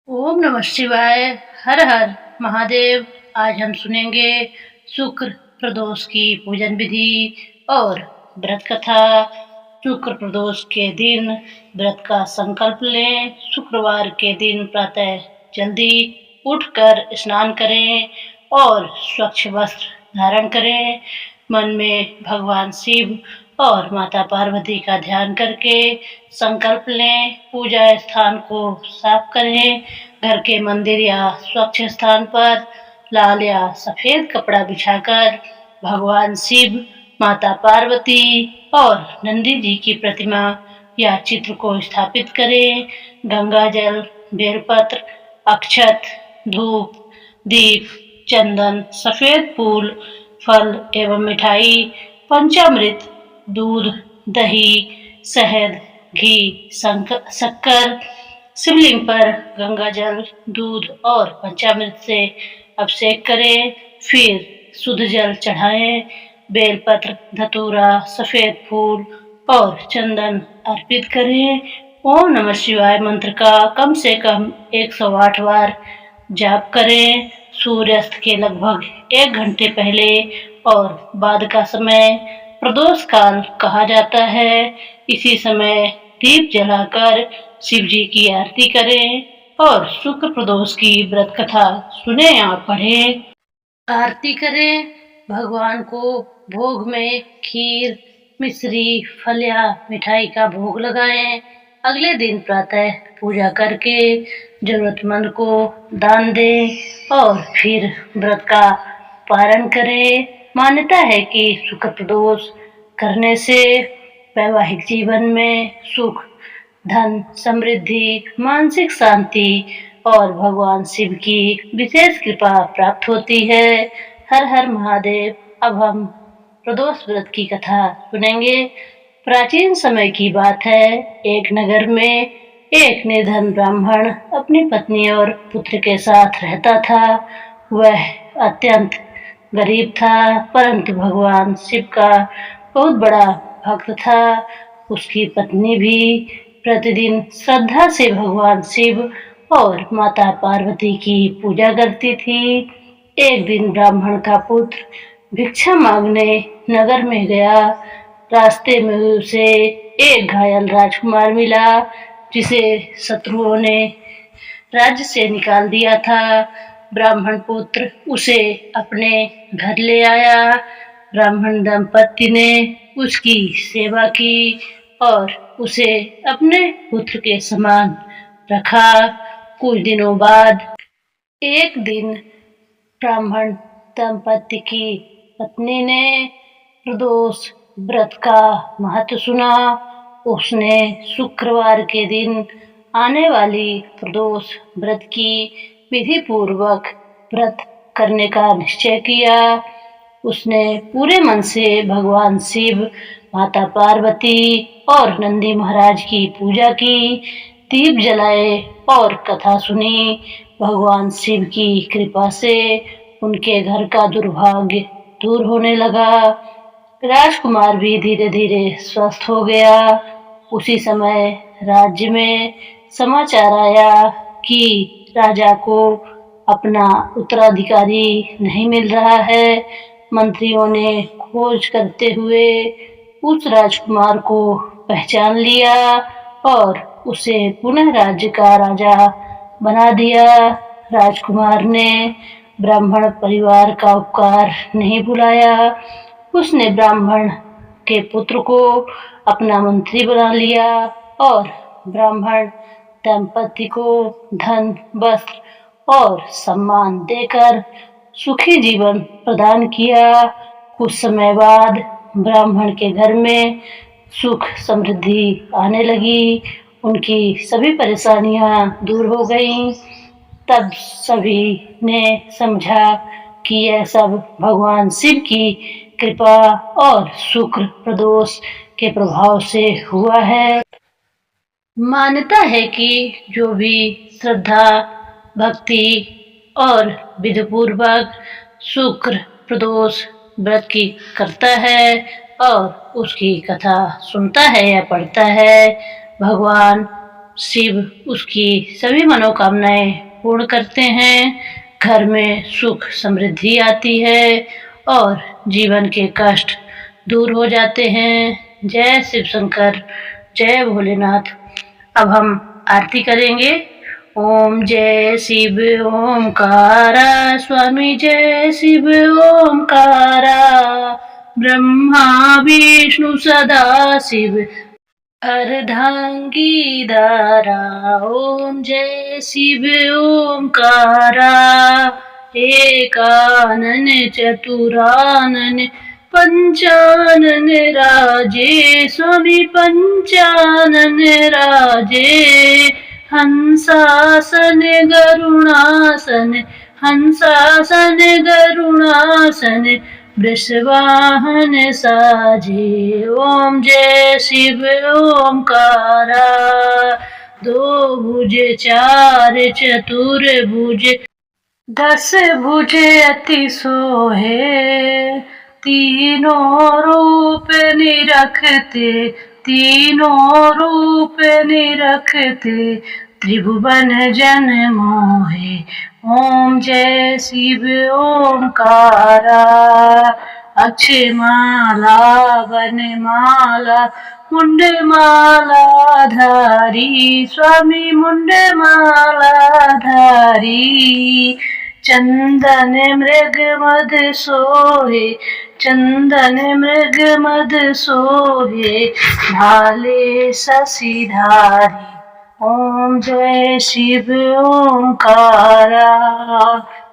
ओम नमः शिवाय। हर हर महादेव। आज हम सुनेंगे शुक्र प्रदोष की पूजन विधि और व्रत कथा। शुक्र प्रदोष के दिन व्रत का संकल्प लें। शुक्रवार के दिन प्रातः जल्दी उठकर स्नान करें और स्वच्छ वस्त्र धारण करें। मन में भगवान शिव और माता पार्वती का ध्यान करके संकल्प लें। पूजा स्थान को साफ करें। घर के मंदिर या स्वच्छ स्थान पर लाल या सफेद कपड़ा बिछाकर भगवान शिव, माता पार्वती और नंदी जी की प्रतिमा या चित्र को स्थापित करें। गंगा जल, बेलपत्र, अक्षत, धूप, दीप, चंदन, सफेद फूल, फल एवं मिठाई, पंचामृत, दूध, दही, शहद, घी, शक्कर, शिवलिंग पर गंगा जल, दूध और पंचामृत से अभिषेक करें। फिर शुद्ध जल चढ़ाएं। बेलपत्र, धतूरा, सफेद फूल और चंदन अर्पित करें। ओम नमः शिवाय मंत्र का कम से कम 108 बार जाप करें। सूर्यास्त के लगभग 1 घंटे पहले और बाद का समय प्रदोष काल कहा जाता है। इसी समय दीप जलाकर शिव जी की आरती करें और शुक्र प्रदोष की व्रत कथा सुने या पढ़ें। आरती करें। भगवान को भोग में खीर, मिश्री, फल या मिठाई का भोग लगाएं। अगले दिन प्रातः पूजा करके जरूरतमंद को दान दें और फिर व्रत का पारण करें। मान्यता है कि शुक्र प्रदोष करने से वैवाहिक जीवन में सुख, धन, समृद्धि, मानसिक शांति और भगवान शिव की विशेष कृपा प्राप्त होती है। हर हर महादेव। अब हम प्रदोष व्रत की कथा सुनेंगे। प्राचीन समय की बात है। एक नगर में एक निर्धन ब्राह्मण अपनी पत्नी और पुत्र के साथ रहता था। वह अत्यंत गरीब था, परंतु भगवान शिव का बहुत बड़ा भक्त था। उसकी पत्नी भी प्रतिदिन श्रद्धा से भगवान शिव और माता पार्वती की पूजा करती थी। एक दिन ब्राह्मण का पुत्र भिक्षा मांगने नगर में गया। रास्ते में उसे एक घायल राजकुमार मिला, जिसे शत्रुओं ने राज्य से निकाल दिया था। ब्राह्मण पुत्र उसे अपने घर ले आया। ब्राह्मण दंपति ने उसकी सेवा की और उसे अपने पुत्र के समान रखा। कुछ दिनों बाद एक दिन ब्राह्मण दंपति की पत्नी ने प्रदोष व्रत का महत्व सुना। उसने शुक्रवार के दिन आने वाली प्रदोष व्रत की विधि पूर्वक व्रत करने का निश्चय किया। उसने पूरे मन से भगवान शिव, माता पार्वती और नंदी महाराज की पूजा की, दीप जलाए और कथा सुनी। भगवान शिव की कृपा से उनके घर का दुर्भाग्य दूर होने लगा। राजकुमार भी धीरे धीरे स्वस्थ हो गया। उसी समय राज्य में समाचार आया कि राजा को अपना उत्तराधिकारी नहीं मिल रहा है। मंत्रियों ने खोज करते हुए उस राजकुमार को पहचान लिया और उसे पुनः राज्य का राजा बना दिया। राजकुमार ने ब्राह्मण परिवार का उपकार नहीं भुलाया। उसने ब्राह्मण के पुत्र को अपना मंत्री बना लिया और ब्राह्मण दंपति को धन, वस्त्र और सम्मान देकर सुखी जीवन प्रदान किया। कुछ समय बाद ब्राह्मण के घर में सुख समृद्धि आने लगी। उनकी सभी परेशानियां दूर हो गईं। तब सभी ने समझा कि यह सब भगवान शिव की कृपा और शुक्र प्रदोष के प्रभाव से हुआ है। मान्यता है कि जो भी श्रद्धा, भक्ति और विधिपूर्वक शुक्र प्रदोष व्रत की करता है और उसकी कथा सुनता है या पढ़ता है, भगवान शिव उसकी सभी मनोकामनाएं पूर्ण करते हैं, घर में सुख समृद्धि आती है और जीवन के कष्ट दूर हो जाते हैं। जय शिव शंकर, जय भोलेनाथ। अब हम आरती करेंगे। ओम जय शिव ओमकारा, स्वामी जय शिव ओमकारा, ब्रह्मा विष्णु सदा शिव अर्धांगी दारा। ओम जय शिव ओमकारा, एकानन चतुरानन पंचानन राजे, स्वामी पंचानन राजे। हंसासन गरुणासन, हंसासन गरुणासन, वृषवाहन साजे। ओम जय शिव ओमकारा, दो भुज चार चतुर्भुज, 10 भुज अति सोहे। तीनों रूप निरखते, तीनों रूप निरखते, त्रिभुवन जन मोहे। ओम जय शिव ओमकारा, अक्षमाला वनमाला मुंडमाला धारी, स्वामी मुंडमाला धारी। चंदन मृग मद सोहे, चंदन मृग मद सोहे, भाले शशिधारी। ओम जय शिव ओमकारा,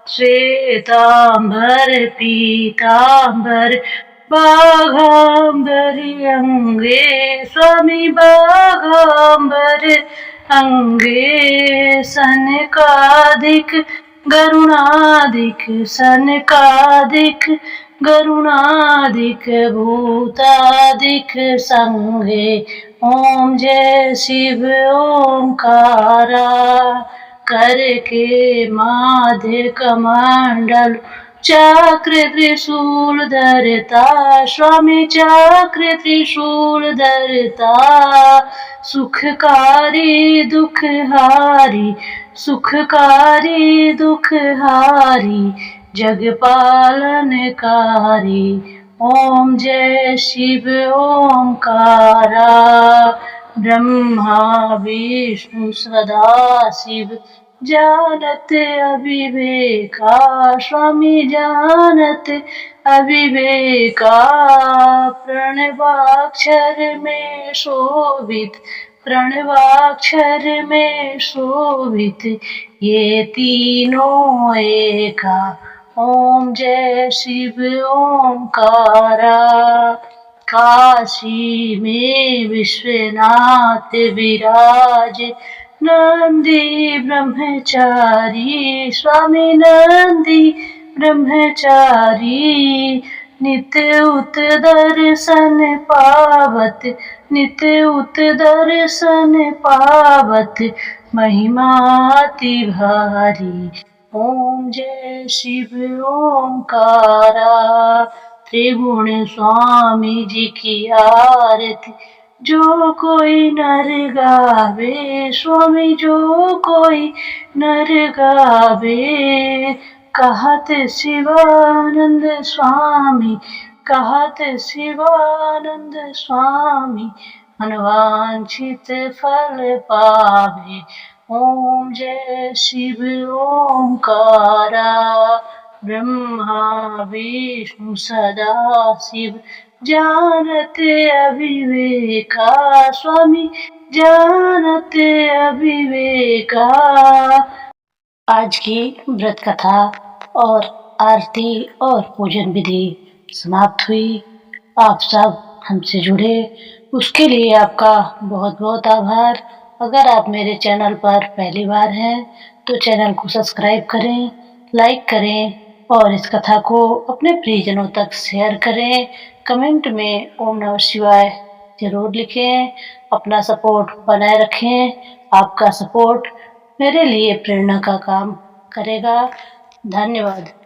श्वेतांबर पीतांबर बाघांबर अंगे, स्वामी बाघांबर अंगे। सनकादिक गरुणादिक, सनकादिक गरुणादिक, भूतादिक संगे। ओम जय शिव ओमकारा, करके माध्य कमंडल, चक्र त्रिशूल धरता, स्वामी चक्र त्रिशूल धरता। सुखकारी दुखहारी, सुखकारी दुखहारी, जगपालनकारी। ओम जय शिव ओमकारा, ब्रह्मा विष्णु सदा शिव जानत अविवेका, स्वामी जानत अविवेका। प्रणवाक्षर में शोभित, प्रणवाक्षर में शोभित, ये तीनों एका। ओम जय शिव ओमकारा, काशी में विश्वनाथ विराज, नंदी ब्रह्मचारी, स्वामी नंदी ब्रह्मचारी। नित्य उत दर्शन पावत, नित्य उत दर्शन पावत, महिमा अति भारी। ओम जय शिव ओमकारा, त्रिगुण स्वामी जी की आरती जो कोई नर गावे, स्वामी जो कोई नर गावे। कहत शिवानंद स्वामी, कहत शिवानंद स्वामी, मनवांछित फल पावे। ओम जय शिव ओमकारा, ब्रह्मा विष्णु सदा शिव जानत अविवेका, स्वामी जानत अविवेका। आज की व्रत कथा और आरती और पूजन विधि समाप्त हुई। आप सब हमसे जुड़े उसके लिए आपका बहुत बहुत आभार। अगर आप मेरे चैनल पर पहली बार हैं तो चैनल को सब्सक्राइब करें, लाइक करें और इस कथा को अपने प्रियजनों तक शेयर करें। कमेंट में ओम नमः शिवाय जरूर लिखें। अपना सपोर्ट बनाए रखें। आपका सपोर्ट मेरे लिए प्रेरणा का काम करेगा। धन्यवाद।